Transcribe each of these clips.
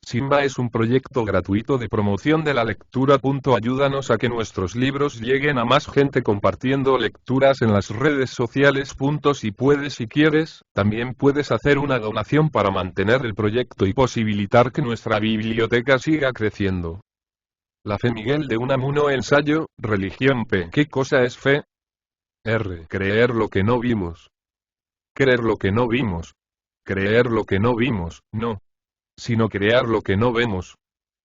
Simba es un proyecto gratuito de promoción de la lectura. Ayúdanos a que nuestros libros lleguen a más gente compartiendo lecturas en las redes sociales. Si puedes y quieres, también puedes hacer una donación para mantener el proyecto y posibilitar que nuestra biblioteca siga creciendo. La fe. Miguel de Unamuno. Ensayo, religión. P. ¿Qué cosa es fe? R. Creer lo que no vimos. Creer lo que no vimos. Creer lo que no vimos, no. Sino crear lo que no vemos.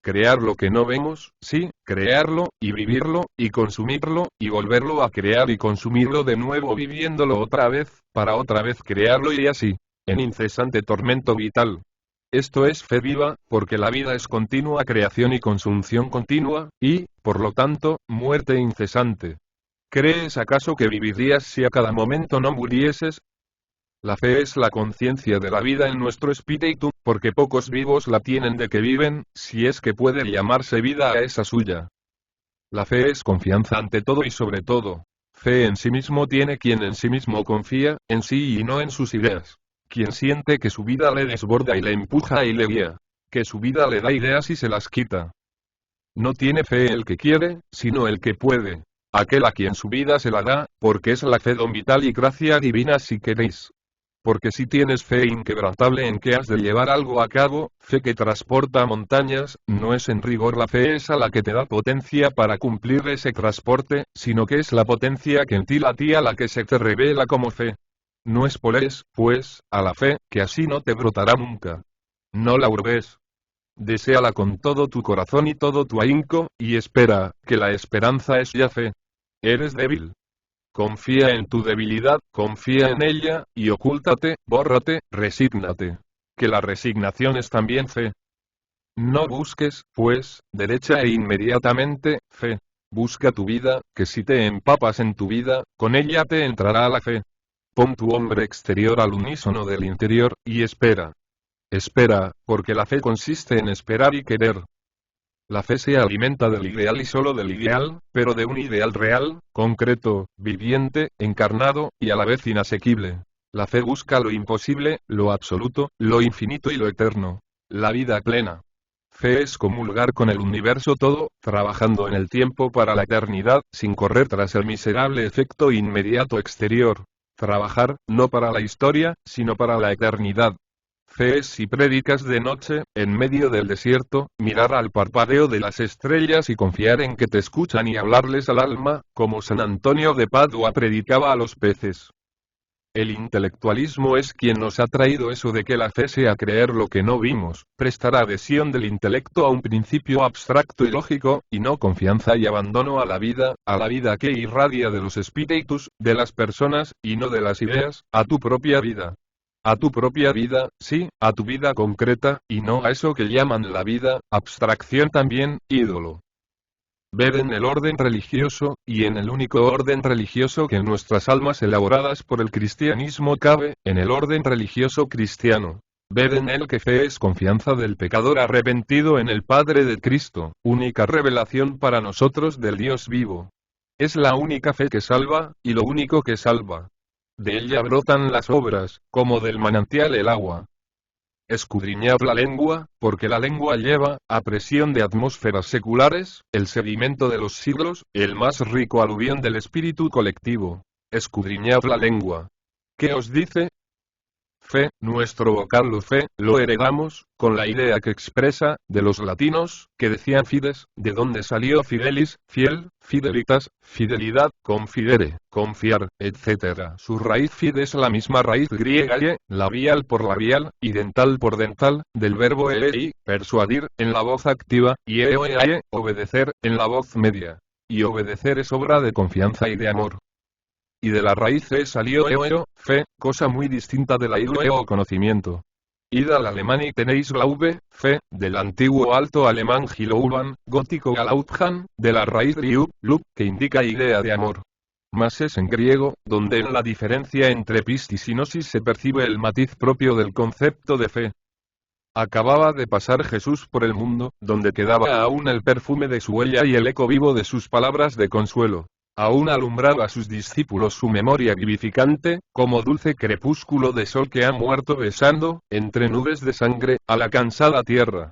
Crear lo que no vemos, sí, crearlo, y vivirlo, y consumirlo, y volverlo a crear y consumirlo de nuevo viviéndolo otra vez, para otra vez crearlo y así, en incesante tormento vital. Esto es fe viva, porque la vida es continua creación y consunción continua, y, por lo tanto, muerte incesante. ¿Crees acaso que vivirías si a cada momento no murieses? La fe es la conciencia de la vida en nuestro espíritu, porque pocos vivos la tienen de que viven, si es que puede llamarse vida a esa suya. La fe es confianza ante todo y sobre todo. Fe en sí mismo tiene quien en sí mismo confía, en sí y no en sus ideas. Quien siente que su vida le desborda y le empuja y le guía. Que su vida le da ideas y se las quita. No tiene fe el que quiere, sino el que puede. Aquel a quien su vida se la da, porque es la fe don vital y gracia divina si queréis. Porque si tienes fe inquebrantable en que has de llevar algo a cabo, fe que transporta montañas, no es en rigor la fe esa la que te da potencia para cumplir ese transporte, sino que es la potencia que en ti latía la que se te revela como fe. No espolees, pues, a la fe, que así no te brotará nunca. No la urbes. Deséala con todo tu corazón y todo tu ahínco, y espera, que la esperanza es ya fe. Eres débil. Confía en tu debilidad, confía en ella, y ocúltate, bórrate, resígnate. Que la resignación es también fe. No busques, pues, derecha e inmediatamente, fe. Busca tu vida, que si te empapas en tu vida, con ella te entrará la fe. Pon tu hombre exterior al unísono del interior, y espera. Espera, porque la fe consiste en esperar y querer. La fe se alimenta del ideal y solo del ideal, pero de un ideal real, concreto, viviente, encarnado, y a la vez inasequible. La fe busca lo imposible, lo absoluto, lo infinito y lo eterno. La vida plena. Fe es comulgar con el universo todo, trabajando en el tiempo para la eternidad, sin correr tras el miserable efecto inmediato exterior. Trabajar, no para la historia, sino para la eternidad. Fe es si predicas de noche, en medio del desierto, mirar al parpadeo de las estrellas y confiar en que te escuchan y hablarles al alma, como San Antonio de Padua predicaba a los peces. El intelectualismo es quien nos ha traído eso de que la fe sea creer lo que no vimos, prestar adhesión del intelecto a un principio abstracto y lógico, y no confianza y abandono a la vida que irradia de los espíritus, de las personas, y no de las ideas, a tu propia vida. A tu propia vida, sí, a tu vida concreta, y no a eso que llaman la vida, abstracción también, ídolo. Ver en el orden religioso, y en el único orden religioso que en nuestras almas elaboradas por el cristianismo cabe, en el orden religioso cristiano. Ver en él que fe es confianza del pecador arrepentido en el Padre de Cristo, única revelación para nosotros del Dios vivo. Es la única fe que salva, y lo único que salva. De ella brotan las obras, como del manantial el agua. Escudriñad la lengua, porque la lengua lleva, a presión de atmósferas seculares, el sedimento de los siglos, el más rico aluvión del espíritu colectivo. Escudriñad la lengua. ¿Qué os dice? Fe, nuestro vocablo fe, lo heredamos, con la idea que expresa, de los latinos, que decían fides, de donde salió fidelis, fiel, fidelitas, fidelidad, confidere, confiar, etc. Su raíz fide es la misma raíz griega ye, labial por labial, y dental por dental, del verbo elei, persuadir, en la voz activa, y eoeae, obedecer, en la voz media. Y obedecer es obra de confianza y de amor. Y de la raíz salió eoeo, fe, cosa muy distinta de la ilueo conocimiento. Id al alemán y tenéis la v, fe, del antiguo alto alemán Gilouban, gótico Galautjan, de la raíz liu, lup, que indica idea de amor. Mas es en griego, donde en la diferencia entre pistis y gnosis se percibe el matiz propio del concepto de fe. Acababa de pasar Jesús por el mundo, donde quedaba aún el perfume de su huella y el eco vivo de sus palabras de consuelo. Aún alumbraba a sus discípulos su memoria vivificante, como dulce crepúsculo de sol que ha muerto besando, entre nubes de sangre, a la cansada tierra.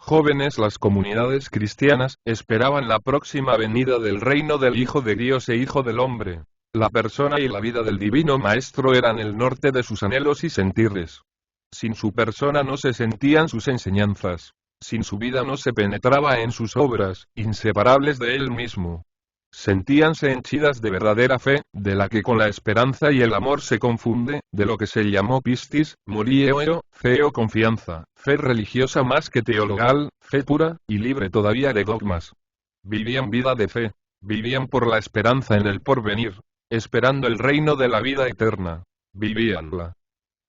jóvenes las comunidades cristianas, esperaban la próxima venida del reino del Hijo de Dios e Hijo del Hombre. La persona y la vida del Divino Maestro eran el norte de sus anhelos y sentires. Sin su persona no se sentían sus enseñanzas. Sin su vida no se penetraba en sus obras, inseparables de él mismo. Sentíanse henchidas de verdadera fe, de la que con la esperanza y el amor se confunde, de lo que se llamó pistis, morieo, fe o confianza, fe religiosa más que teologal, fe pura, y libre todavía de dogmas. Vivían vida de fe. Vivían por la esperanza en el porvenir, esperando el reino de la vida eterna. Vivíanla.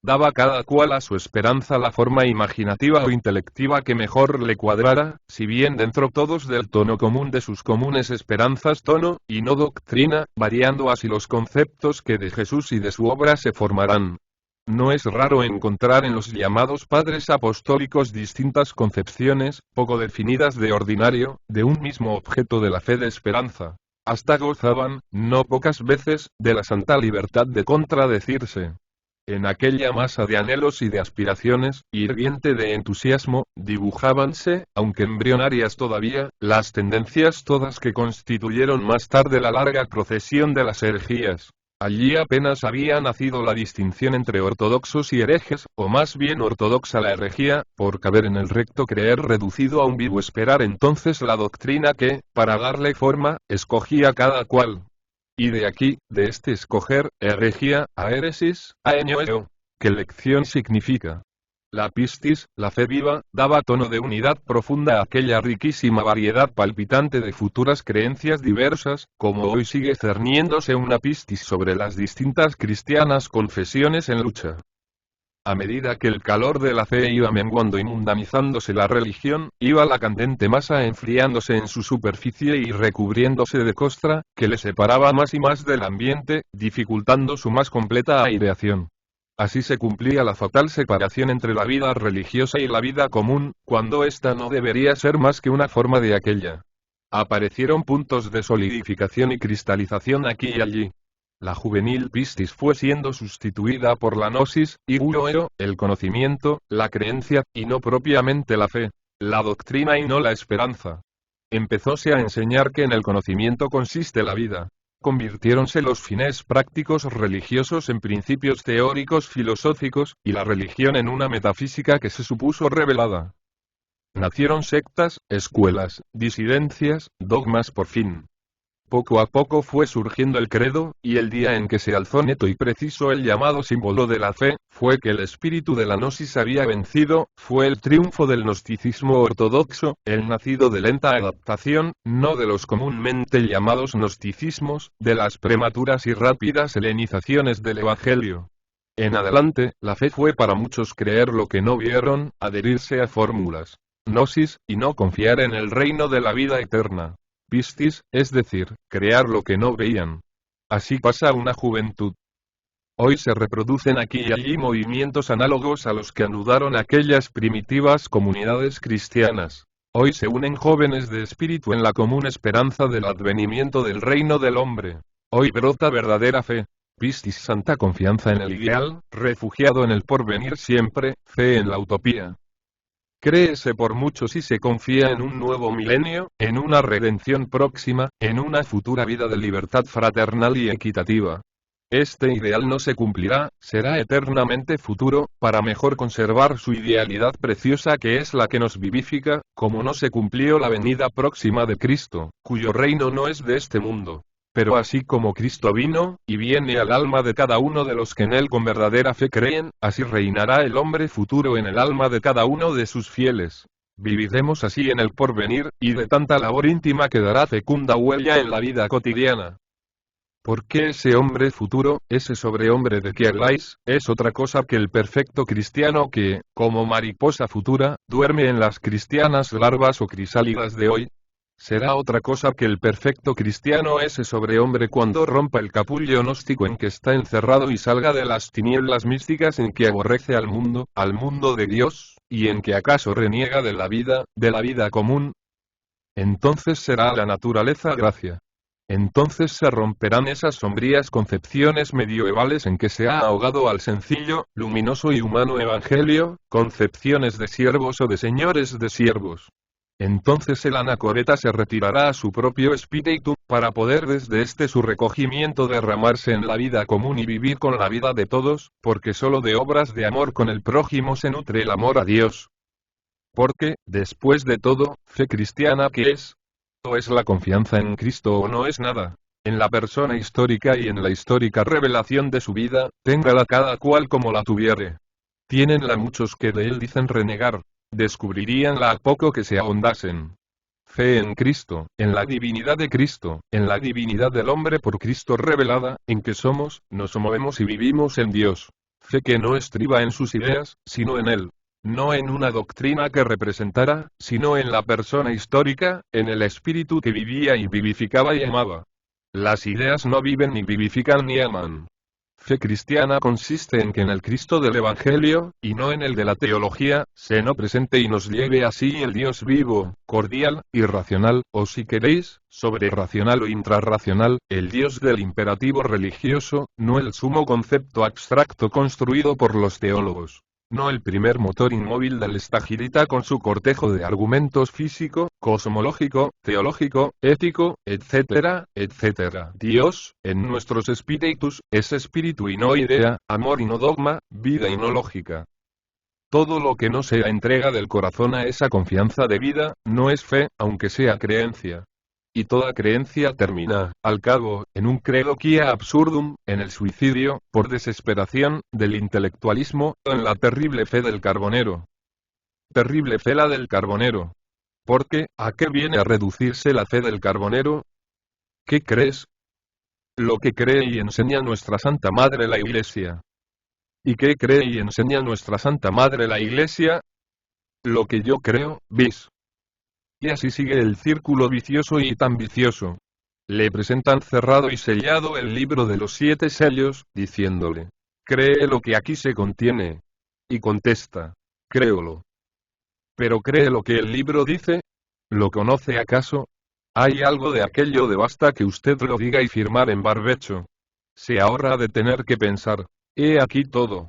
Daba cada cual a su esperanza la forma imaginativa o intelectiva que mejor le cuadrara, si bien dentro todos del tono común de sus comunes esperanzas tono, y no doctrina, variando así los conceptos que de Jesús y de su obra se formarán. No es raro encontrar en los llamados padres apostólicos distintas concepciones, poco definidas de ordinario, de un mismo objeto de la fe de esperanza. Hasta gozaban, no pocas veces, de la santa libertad de contradecirse. En aquella masa de anhelos y de aspiraciones, hirviente de entusiasmo, dibujábanse, aunque embrionarias todavía, las tendencias todas que constituyeron más tarde la larga procesión de las herejías. Allí apenas había nacido la distinción entre ortodoxos y herejes, o más bien ortodoxa la herejía, por caber en el recto creer reducido a un vivo esperar entonces la doctrina que, para darle forma, escogía cada cual. Y de aquí, de este escoger, herejía, a heresis, a enioeo. ¿Qué lección significa? La pistis, la fe viva, daba tono de unidad profunda a aquella riquísima variedad palpitante de futuras creencias diversas, como hoy sigue cerniéndose una pistis sobre las distintas cristianas confesiones en lucha. A medida que el calor de la fe iba menguando y mundanizándose la religión, iba la candente masa enfriándose en su superficie y recubriéndose de costra, que le separaba más y más del ambiente, dificultando su más completa aireación. Así se cumplía la fatal separación entre la vida religiosa y la vida común, cuando ésta no debería ser más que una forma de aquella. Aparecieron puntos de solidificación y cristalización aquí y allí. La juvenil pistis fue siendo sustituida por la gnosis, y el conocimiento, la creencia, y no propiamente la fe, la doctrina y no la esperanza. Empezóse a enseñar que en el conocimiento consiste la vida. Convirtiéronse los fines prácticos religiosos en principios teóricos filosóficos, y la religión en una metafísica que se supuso revelada. Nacieron sectas, escuelas, disidencias, dogmas por fin. Poco a poco fue surgiendo el credo, y el día en que se alzó neto y preciso el llamado símbolo de la fe, fue que el espíritu de la gnosis había vencido, fue el triunfo del gnosticismo ortodoxo, el nacido de lenta adaptación, no de los comúnmente llamados gnosticismos, de las prematuras y rápidas helenizaciones del Evangelio. En adelante, la fe fue para muchos creer lo que no vieron, adherirse a fórmulas, gnosis, y no confiar en el reino de la vida eterna. Pistis, es decir, crear lo que no veían. Así pasa una juventud. Hoy se reproducen aquí y allí movimientos análogos a los que anudaron aquellas primitivas comunidades cristianas. Hoy se unen jóvenes de espíritu en la común esperanza del advenimiento del reino del hombre. Hoy brota verdadera fe. Pistis, santa confianza en el ideal, refugiado en el porvenir siempre, fe en la utopía. Créese por muchos y se confía en un nuevo milenio, en una redención próxima, en una futura vida de libertad fraternal y equitativa. Este ideal no se cumplirá, será eternamente futuro, para mejor conservar su idealidad preciosa que es la que nos vivifica, como no se cumplió la venida próxima de Cristo, cuyo reino no es de este mundo. Pero así como Cristo vino, y viene al alma de cada uno de los que en él con verdadera fe creen, así reinará el hombre futuro en el alma de cada uno de sus fieles. Viviremos así en el porvenir, y de tanta labor íntima quedará fecunda huella en la vida cotidiana. Porque ese hombre futuro, ese sobrehombre de que habláis, es otra cosa que el perfecto cristiano que, como mariposa futura, duerme en las cristianas larvas o crisálidas de hoy. Será otra cosa que el perfecto cristiano ese sobrehombre cuando rompa el capullo gnóstico en que está encerrado y salga de las tinieblas místicas en que aborrece al mundo de Dios, y en que acaso reniega de la vida común. Entonces será la naturaleza gracia. Entonces se romperán esas sombrías concepciones medievales en que se ha ahogado al sencillo, luminoso y humano evangelio, concepciones de siervos o de señores de siervos. Entonces el anacoreta se retirará a su propio espíritu, para poder desde este su recogimiento derramarse en la vida común y vivir con la vida de todos, porque solo de obras de amor con el prójimo se nutre el amor a Dios. Porque, después de todo, fe cristiana ¿qué es? ¿O es la confianza en Cristo o no es nada? En la persona histórica y en la histórica revelación de su vida, téngala cada cual como la tuviere. Tiénenla muchos que de él dicen renegar. Descubriríanla a poco que se ahondasen. Fe en Cristo, en la divinidad de Cristo, en la divinidad del hombre por Cristo revelada, en que somos, nos movemos y vivimos en Dios. Fe que no estriba en sus ideas, sino en Él. No en una doctrina que representara, sino en la persona histórica, en el espíritu que vivía y vivificaba y amaba. Las ideas no viven ni vivifican ni aman. Fe cristiana consiste en que en el Cristo del Evangelio, y no en el de la teología, se nos presente y nos lleve así el Dios vivo, cordial, irracional, o si queréis, sobrerracional o intrarracional, el Dios del imperativo religioso, no el sumo concepto abstracto construido por los teólogos. No el primer motor inmóvil del estagirita con su cortejo de argumentos físico, cosmológico, teológico, ético, etcétera, etcétera. Dios, en nuestros espíritus, es espíritu y no idea, amor y no dogma, vida y no lógica. Todo lo que no sea entrega del corazón a esa confianza de vida, no es fe, aunque sea creencia. Y toda creencia termina, al cabo, en un credo quia absurdum, en el suicidio, por desesperación, del intelectualismo, o en la terrible fe del carbonero. Terrible fe la del carbonero. Porque, ¿a qué viene a reducirse la fe del carbonero? ¿Qué crees? Lo que cree y enseña nuestra Santa Madre la Iglesia. ¿Y qué cree y enseña nuestra Santa Madre la Iglesia? Lo que yo creo, bis. Y así sigue el círculo vicioso y tan vicioso. Le presentan cerrado y sellado el libro de los 7 sellos, diciéndole, cree lo que aquí se contiene. Y contesta, créolo. Pero ¿cree lo que el libro dice? ¿Lo conoce acaso? Hay algo de aquello de basta que usted lo diga y firmar en barbecho. Se ahorra de tener que pensar, he aquí todo.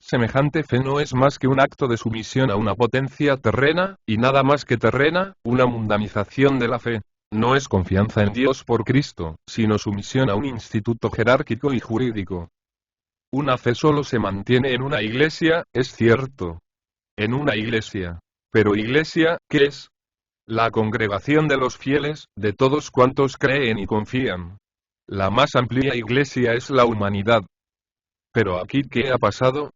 Semejante fe no es más que un acto de sumisión a una potencia terrena, y nada más que terrena, una mundanización de la fe. No es confianza en Dios por Cristo, sino sumisión a un instituto jerárquico y jurídico. Una fe solo se mantiene en una iglesia, es cierto. En una iglesia. Pero iglesia, ¿qué es? La congregación de los fieles, de todos cuantos creen y confían. La más amplia iglesia es la humanidad. Pero aquí, ¿qué ha pasado?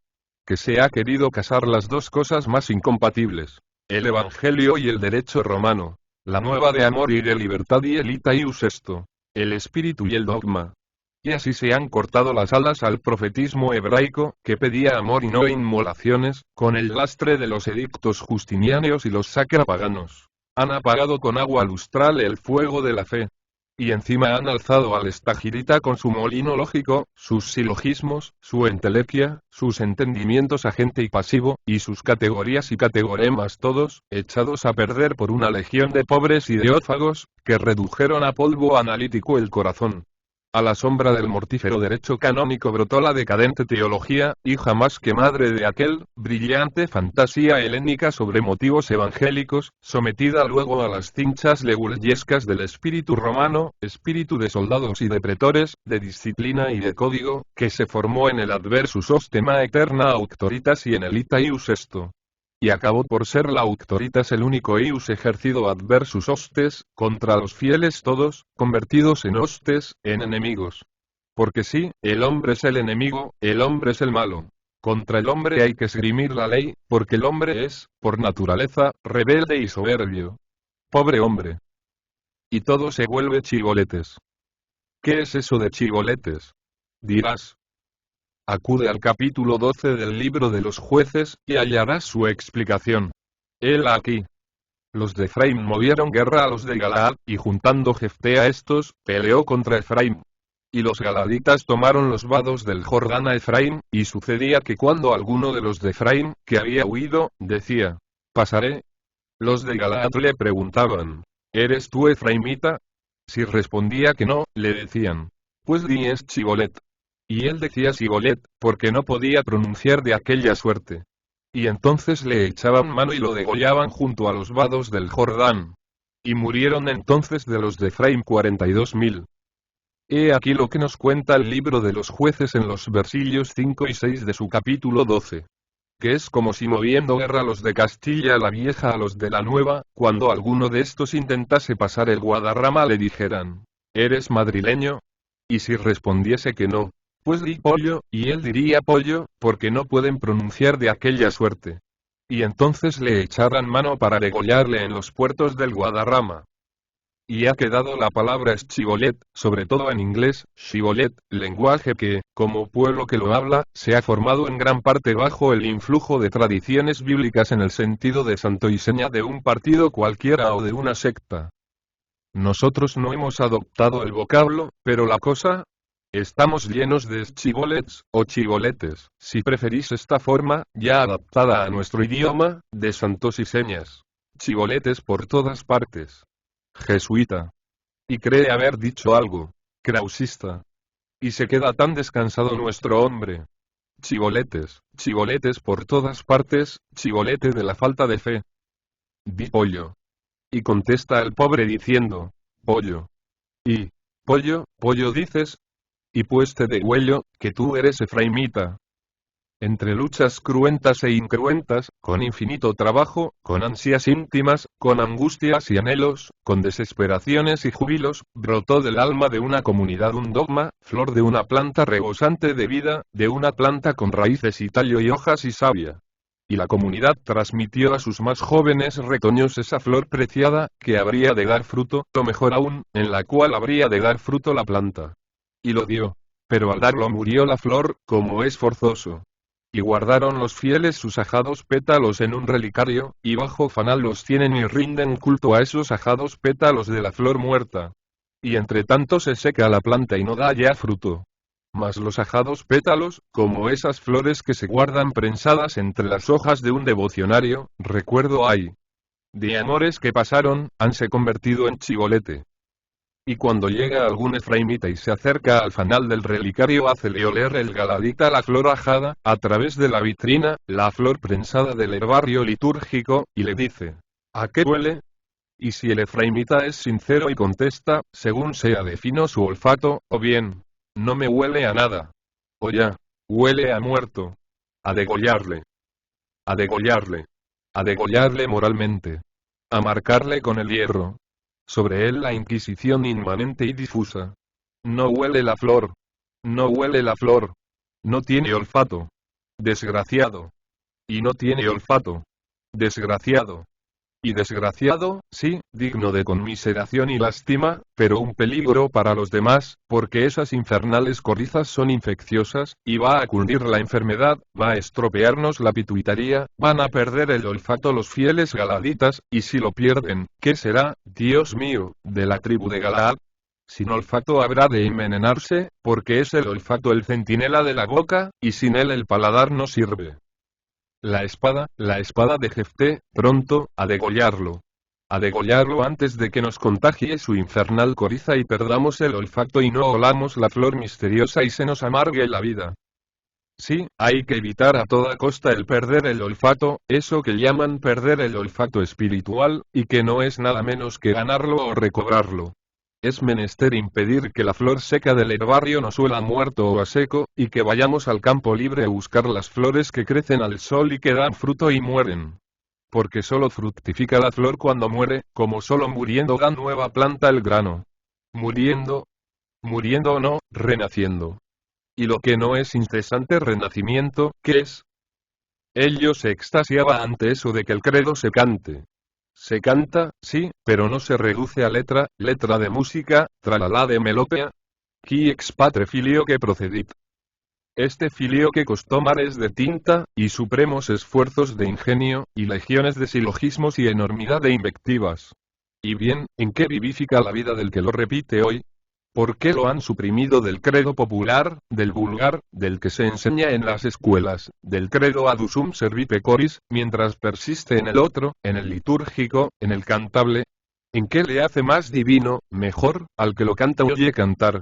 Que se ha querido casar las dos cosas más incompatibles. El Evangelio y el derecho romano. La nueva de amor y de libertad y el itaius esto. El espíritu y el dogma. Y así se han cortado las alas al profetismo hebraico, que pedía amor y no inmolaciones, con el lastre de los edictos justinianos y los sacrapaganos. Han apagado con agua lustral el fuego de la fe. Y encima han alzado al estagirita con su molino lógico, sus silogismos, su entelequia, sus entendimientos agente y pasivo, y sus categorías y categoremas todos, echados a perder por una legión de pobres ideófagos, que redujeron a polvo analítico el corazón. A la sombra del mortífero derecho canónico brotó la decadente teología, hija más que madre de aquel, brillante fantasía helénica sobre motivos evangélicos, sometida luego a las cinchas leguleyescas del espíritu romano, espíritu de soldados y de pretores, de disciplina y de código, que se formó en el adversus ostema eterna auctoritas y en el itaius esto. Y acabó por ser la auctoritas el único ius ejercido adversus hostes, contra los fieles todos, convertidos en hostes, en enemigos. Porque sí, el hombre es el enemigo, el hombre es el malo. Contra el hombre hay que esgrimir la ley, porque el hombre es, por naturaleza, rebelde y soberbio. Pobre hombre. Y todo se vuelve chigoletes. ¿Qué es eso de chigoletes? Dirás. Acude al capítulo 12 del libro de los jueces, y hallarás su explicación. Él aquí. Los de Efraim movieron guerra a los de Galaad, y juntando Jefté a estos, peleó contra Efraim. Y los galaditas tomaron los vados del Jordán a Efraim, y sucedía que cuando alguno de los de Efraim, que había huido, decía, pasaré. Los de Galaad le preguntaban, ¿eres tú efraimita? Si respondía que no, le decían, pues di es Chibolet. Y él decía Sibolet, porque no podía pronunciar de aquella suerte. Y entonces le echaban mano y lo degollaban junto a los vados del Jordán. Y murieron entonces de los de Efraín 42.000. He aquí lo que nos cuenta el libro de los jueces en los versillos 5 y 6 de su capítulo 12. Que es como si moviendo guerra los de Castilla la Vieja a los de la Nueva, cuando alguno de estos intentase pasar el Guadarrama le dijeran, ¿eres madrileño? Y si respondiese que no, pues di pollo, y él diría pollo, porque no pueden pronunciar de aquella suerte. Y entonces le echaran mano para degollarle en los puertos del Guadarrama. Y ha quedado la palabra Eschibolet, sobre todo en inglés, Shibolet, lenguaje que, como pueblo que lo habla, se ha formado en gran parte bajo el influjo de tradiciones bíblicas en el sentido de santo y seña de un partido cualquiera o de una secta. Nosotros no hemos adoptado el vocablo, pero la cosa, estamos llenos de chibolets, o chiboletes, si preferís esta forma, ya adaptada a nuestro idioma, de santos y señas. Chiboletes por todas partes. Jesuita. Y cree haber dicho algo. Krausista. Y se queda tan descansado nuestro hombre. Chiboletes, chiboletes por todas partes, chibolete de la falta de fe. Di pollo. Y contesta el pobre diciendo, pollo. Y, pollo, pollo dices, y pues te degüello, que tú eres efraimita. Entre luchas cruentas e incruentas, con infinito trabajo, con ansias íntimas, con angustias y anhelos, con desesperaciones y júbilos, brotó del alma de una comunidad un dogma, flor de una planta rebosante de vida, de una planta con raíces y tallo y hojas y savia. Y la comunidad transmitió a sus más jóvenes retoños esa flor preciada, que habría de dar fruto, o mejor aún, en la cual habría de dar fruto la planta. Y lo dio. Pero al darlo murió la flor, como es forzoso. Y guardaron los fieles sus ajados pétalos en un relicario, y bajo fanal los tienen y rinden culto a esos ajados pétalos de la flor muerta. Y entre tanto se seca la planta y no da ya fruto. Mas los ajados pétalos, como esas flores que se guardan prensadas entre las hojas de un devocionario, recuerdo hay. De amores que pasaron, hanse convertido en chibolete. Y cuando llega algún efraimita y se acerca al fanal del relicario, hácele oler el galadita la flor ajada, a través de la vitrina, la flor prensada del herbario litúrgico, y le dice, ¿a qué huele? Y si el efraimita es sincero y contesta, según sea de fino su olfato, o bien, no me huele a nada. O ya, huele a muerto. A degollarle. A degollarle. A degollarle moralmente. A marcarle con el hierro. Sobre él la inquisición inmanente y difusa. No huele la flor. No huele la flor. No tiene olfato. Desgraciado. Y no tiene olfato. Desgraciado. Y desgraciado, sí, digno de conmiseración y lástima, pero un peligro para los demás, porque esas infernales corizas son infecciosas, y va a cundir la enfermedad, va a estropearnos la pituitaría, van a perder el olfato los fieles galaditas, y si lo pierden, ¿qué será, Dios mío, de la tribu de Galaad? Sin olfato habrá de envenenarse, porque es el olfato el centinela de la boca, y sin él el paladar no sirve. La espada de Jefté, pronto, a degollarlo. A degollarlo antes de que nos contagie su infernal coriza y perdamos el olfato y no olamos la flor misteriosa y se nos amargue la vida. Sí, hay que evitar a toda costa el perder el olfato, eso que llaman perder el olfato espiritual, y que no es nada menos que ganarlo o recobrarlo. Es menester impedir que la flor seca del herbario nos huela a muerto o a seco, y que vayamos al campo libre a buscar las flores que crecen al sol y que dan fruto y mueren. Porque solo fructifica la flor cuando muere, como solo muriendo da nueva planta el grano. Muriendo o no, renaciendo. Y lo que no es incesante renacimiento, ¿qué es? Ello se extasiaba ante eso de que el credo se cante. Se canta, sí, pero no se reduce a letra de música, tralalá de melopea. Qui ex patre filioque procedit. Este filioque costó mares de tinta, y supremos esfuerzos de ingenio, y legiones de silogismos y enormidad de invectivas. Y bien, ¿en qué vivifica la vida del que lo repite hoy? ¿Por qué lo han suprimido del credo popular, del vulgar, del que se enseña en las escuelas, del credo adusum servite coris, mientras persiste en el otro, en el litúrgico, en el cantable? ¿En qué le hace más divino, mejor, al que lo canta o oye cantar?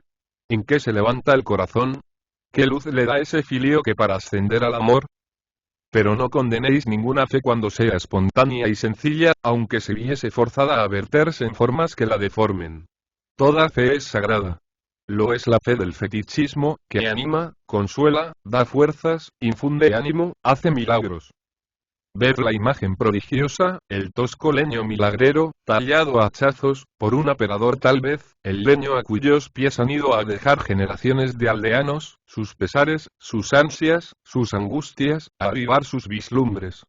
¿En qué se levanta el corazón? ¿Qué luz le da ese filioque para ascender al amor? Pero no condenéis ninguna fe cuando sea espontánea y sencilla, aunque se viese forzada a verterse en formas que la deformen. Toda fe es sagrada. Lo es la fe del fetichismo, que anima, consuela, da fuerzas, infunde ánimo, hace milagros. Ver la imagen prodigiosa, el tosco leño milagrero, tallado a hachazos, por un aperador tal vez, el leño a cuyos pies han ido a dejar generaciones de aldeanos, sus pesares, sus ansias, sus angustias, a avivar sus vislumbres.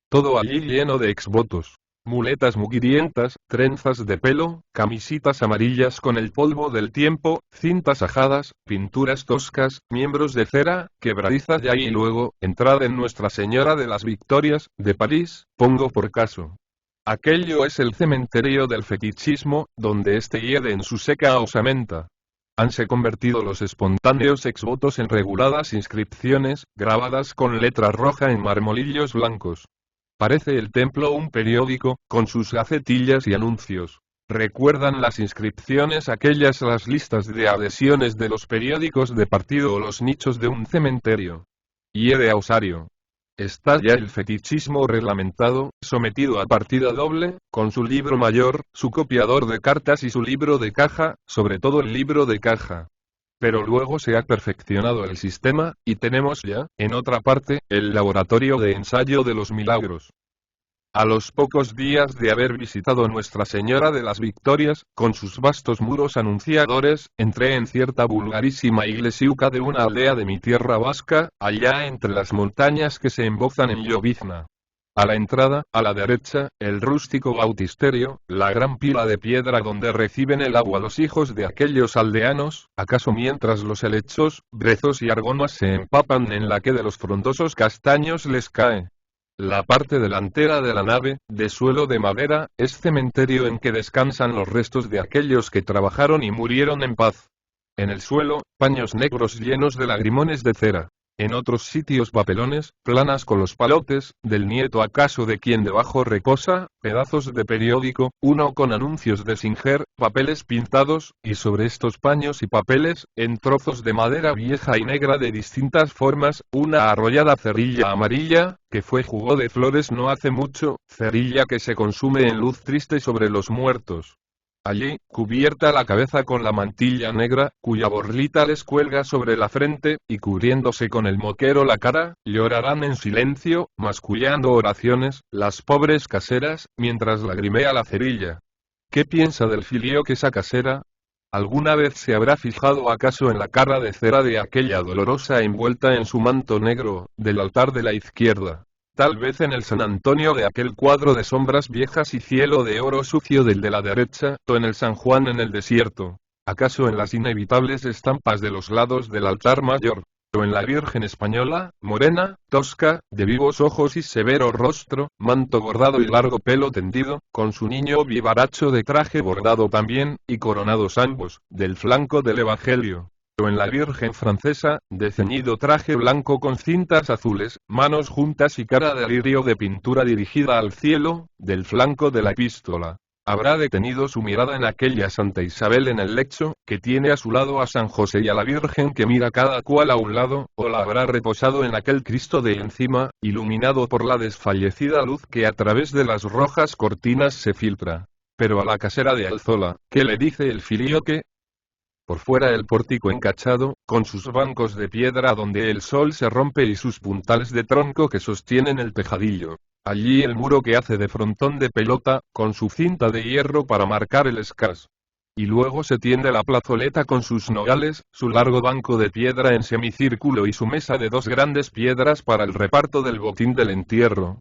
Todo allí lleno de exvotos. Muletas mugrientas, trenzas de pelo, camisitas amarillas con el polvo del tiempo, cintas ajadas, pinturas toscas, miembros de cera, quebradizas y luego, entrada en Nuestra Señora de las Victorias, de París, pongo por caso. Aquello es el cementerio del fetichismo, donde éste hiede en su seca osamenta. Hanse convertido los espontáneos exvotos en reguladas inscripciones, grabadas con letra roja en marmolillos blancos. Parece el templo un periódico, con sus gacetillas y anuncios. ¿Recuerdan las inscripciones aquellas las listas de adhesiones de los periódicos de partido o los nichos de un cementerio? Hiede a osario. Está ya el fetichismo reglamentado, sometido a partida doble, con su libro mayor, su copiador de cartas y su libro de caja, sobre todo el libro de caja. Pero luego se ha perfeccionado el sistema, y tenemos ya, en otra parte, el laboratorio de ensayo de los milagros. A los pocos días de haber visitado Nuestra Señora de las Victorias, con sus vastos muros anunciadores, entré en cierta vulgarísima iglesiuca de una aldea de mi tierra vasca, allá entre las montañas que se embozan en llovizna. A la entrada, a la derecha, el rústico bautisterio, la gran pila de piedra donde reciben el agua los hijos de aquellos aldeanos, acaso mientras los helechos, brezos y argonas se empapan en la que de los frondosos castaños les cae. La parte delantera de la nave, de suelo de madera, es cementerio en que descansan los restos de aquellos que trabajaron y murieron en paz. En el suelo, paños negros llenos de lagrimones de cera. En otros sitios papelones, planas con los palotes, del nieto acaso de quien debajo reposa, pedazos de periódico, uno con anuncios de Singer, papeles pintados, y sobre estos paños y papeles, en trozos de madera vieja y negra de distintas formas, una arrollada cerilla amarilla, que fue jugo de flores no hace mucho, cerilla que se consume en luz triste sobre los muertos. Allí, cubierta la cabeza con la mantilla negra, cuya borlita les cuelga sobre la frente, y cubriéndose con el moquero la cara, llorarán en silencio, mascullando oraciones, las pobres caseras, mientras lagrimea la cerilla. ¿Qué piensa del filioque esa casera? ¿Alguna vez se habrá fijado acaso en la cara de cera de aquella dolorosa envuelta en su manto negro, del altar de la izquierda? Tal vez en el San Antonio de aquel cuadro de sombras viejas y cielo de oro sucio del de la derecha, o en el San Juan en el desierto. ¿Acaso en las inevitables estampas de los lados del altar mayor? ¿O en la Virgen española, morena, tosca, de vivos ojos y severo rostro, manto bordado y largo pelo tendido, con su niño vivaracho de traje bordado también, y coronados ambos, del flanco del Evangelio? O en la Virgen francesa, de ceñido traje blanco con cintas azules, manos juntas y cara de lirio de pintura dirigida al cielo, del flanco de la epístola? Habrá detenido su mirada en aquella Santa Isabel en el lecho, que tiene a su lado a San José y a la Virgen que mira cada cual a un lado, o la habrá reposado en aquel Cristo de encima, iluminado por la desfallecida luz que a través de las rojas cortinas se filtra. Pero a la casera de Alzola, ¿qué le dice el filioque? Por fuera el pórtico encachado, con sus bancos de piedra donde el sol se rompe y sus puntales de tronco que sostienen el tejadillo. Allí el muro que hace de frontón de pelota, con su cinta de hierro para marcar el escas. Y luego se tiende la plazoleta con sus nogales, su largo banco de piedra en semicírculo y su mesa de dos grandes piedras para el reparto del botín del entierro.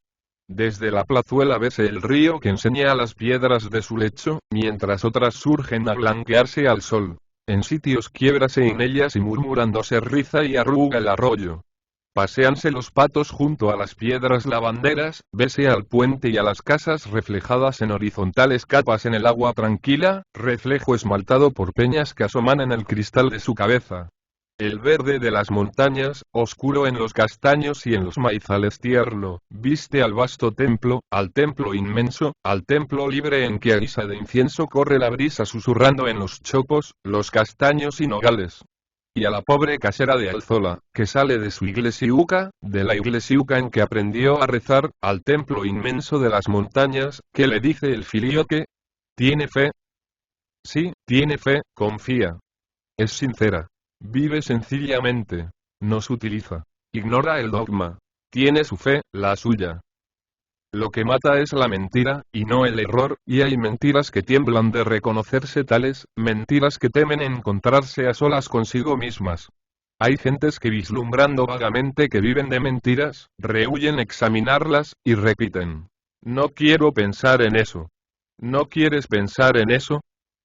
Desde la plazuela vese el río que enseña a las piedras de su lecho, mientras otras surgen a blanquearse al sol. En sitios quiébrase en ellas y murmurándose riza y arruga el arroyo. Paséanse los patos junto a las piedras lavanderas, vese al puente y a las casas reflejadas en horizontales capas en el agua tranquila, reflejo esmaltado por peñas que asoman en el cristal de su cabeza. El verde de las montañas, oscuro en los castaños y en los maizales tierno, viste al vasto templo, al templo inmenso, al templo libre en que a guisa de incienso corre la brisa susurrando en los chopos, los castaños y nogales. Y a la pobre casera de Alzola, que sale de su iglesiuca, de la iglesiuca en que aprendió a rezar, al templo inmenso de las montañas, que le dice el filioque, ¿tiene fe? Sí, tiene fe, confía. Es sincera. Vive sencillamente. Nos utiliza. Ignora el dogma. Tiene su fe, la suya. Lo que mata es la mentira, y no el error, y hay mentiras que tiemblan de reconocerse tales, mentiras que temen encontrarse a solas consigo mismas. Hay gentes que vislumbrando vagamente que viven de mentiras, rehuyen examinarlas, y repiten. No quiero pensar en eso. ¿No quieres pensar en eso?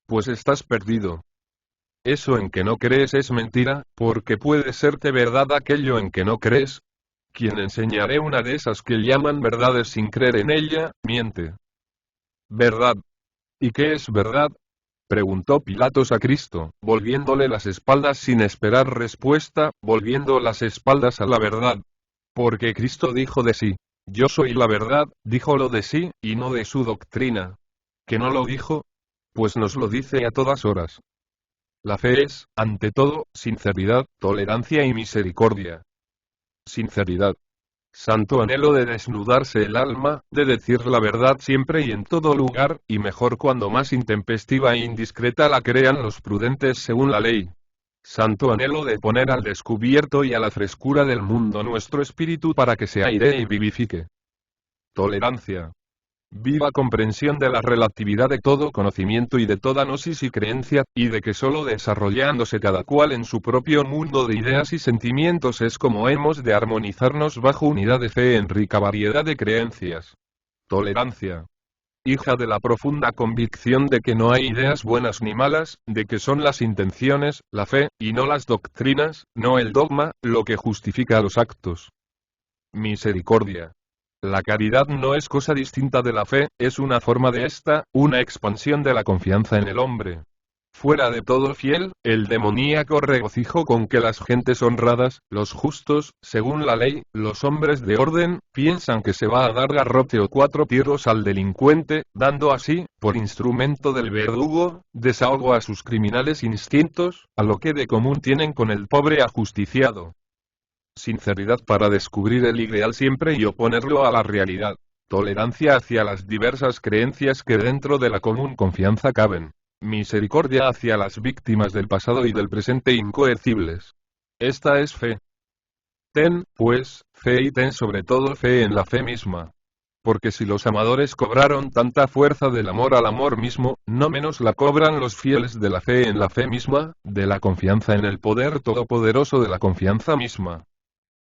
Pues estás perdido. Eso en que no crees es mentira, porque puede serte verdad aquello en que no crees. Quien enseñaré una de esas que llaman verdades sin creer en ella, miente. ¿Verdad? ¿Y qué es verdad? Preguntó Pilatos a Cristo, volviéndole las espaldas sin esperar respuesta, volviendo las espaldas a la verdad. Porque Cristo dijo de sí, yo soy la verdad, díjolo de sí, y no de su doctrina. ¿Que no lo dijo? Pues nos lo dice a todas horas. La fe es, ante todo, sinceridad, tolerancia y misericordia. Sinceridad. Santo anhelo de desnudarse el alma, de decir la verdad siempre y en todo lugar, y mejor cuando más intempestiva e indiscreta la crean los prudentes según la ley. Santo anhelo de poner al descubierto y a la frescura del mundo nuestro espíritu para que se airee y vivifique. Tolerancia. Viva comprensión de la relatividad de todo conocimiento y de toda gnosis y creencia, y de que solo desarrollándose cada cual en su propio mundo de ideas y sentimientos es como hemos de armonizarnos bajo unidad de fe en rica variedad de creencias. Tolerancia. Hija de la profunda convicción de que no hay ideas buenas ni malas, de que son las intenciones, la fe, y no las doctrinas, no el dogma, lo que justifica los actos. Misericordia. La caridad no es cosa distinta de la fe, es una forma de esta, una expansión de la confianza en el hombre. Fuera de todo fiel, el demoníaco regocijo con que las gentes honradas, los justos, según la ley, los hombres de orden, piensan que se va a dar garrote o 4 tiros al delincuente, dando así, por instrumento del verdugo, desahogo a sus criminales instintos, a lo que de común tienen con el pobre ajusticiado. Sinceridad para descubrir el ideal siempre y oponerlo a la realidad. Tolerancia hacia las diversas creencias que dentro de la común confianza caben. Misericordia hacia las víctimas del pasado y del presente incoercibles. Esta es fe. Ten, pues, fe y ten sobre todo fe en la fe misma. Porque si los amadores cobraron tanta fuerza del amor al amor mismo, no menos la cobran los fieles de la fe en la fe misma, de la confianza en el poder todopoderoso de la confianza misma.